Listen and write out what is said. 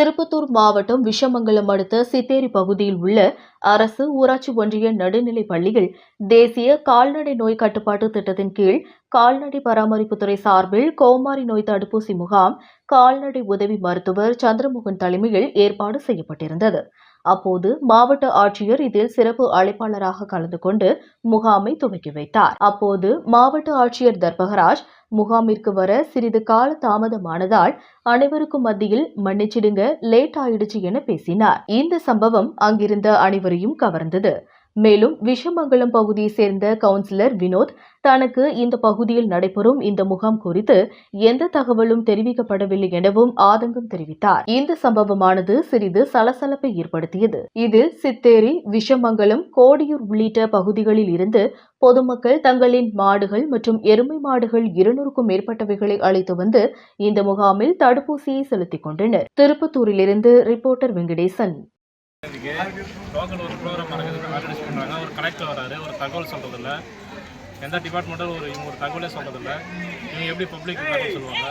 திருப்பத்தூர் மாவட்டம் விஷமங்கலம் அடுத்த சித்தேரி பகுதியில் உள்ள அரசு ஊராட்சி ஒன்றிய நடுநிலைப் பள்ளியில் தேசிய கால்நடை நோய் கட்டுப்பாட்டு திட்டத்தின் கீழ் கால்நடை பராமரிப்புத்துறை சார்பில் கோமாரி நோய் தடுப்பூசி முகாம் கால்நடை உதவி மருத்துவர் சந்திரமோகன் தலைமையில் ஏற்பாடு செய்யப்பட்டிருந்தது. அப்போது மாவட்ட ஆட்சியர் இதில் சிறப்பு அழைப்பாளராக கலந்து கொண்டு முகாமை துவக்கி வைத்தார். அப்போது மாவட்ட ஆட்சியர் தர்பகராஜ் முகாமிற்கு வர சிறிது கால தாமதமானதால் அனைவருக்கும் மத்தியில் மன்னிச்சிடுங்க, லேட் ஆயிடுச்சு என பேசினார். இந்த சம்பவம் அங்கிருந்த அனைவரையும் கவர்ந்தது. மேலும் விஷமங்கலம் பகுதியை சேர்ந்த கவுன்சிலர் வினோத் தனக்கு இந்த பகுதியில் நடைபெறும் இந்த முகாம் குறித்து எந்த தகவலும் தெரிவிக்கப்படவில்லை எனவும் ஆதங்கம் தெரிவித்தார். இந்த சம்பவமானது சிறிது சலசலப்பை ஏற்படுத்தியது. இதில் சித்தேரி, விஷமங்கலம், கோடியூர் உள்ளிட்ட பகுதிகளில் இருந்து பொதுமக்கள் தங்களின் மாடுகள் மற்றும் எருமை மாடுகள் 200க்கும் மேற்பட்டவைகளை அழைத்து வந்து இந்த முகாமில் தடுப்பூசியை செலுத்திக் கொண்டனர். திருப்பத்தூரிலிருந்து ரிப்போர்ட்டர் வெங்கடேசன். லோக்கல் ஒரு ப்ரோக்ராம் ஆர்கனைஸ் பண்ணுறாங்க. ஒரு கலெக்டர் வராரு, ஒரு தகவல் சொல்கிறதில்ல. எந்த டிபார்ட்மெண்ட்டும் இவங்க ஒரு தகவலே சொல்கிறதில்ல. இவங்க எப்படி பப்ளிக் சொல்லுவாங்க?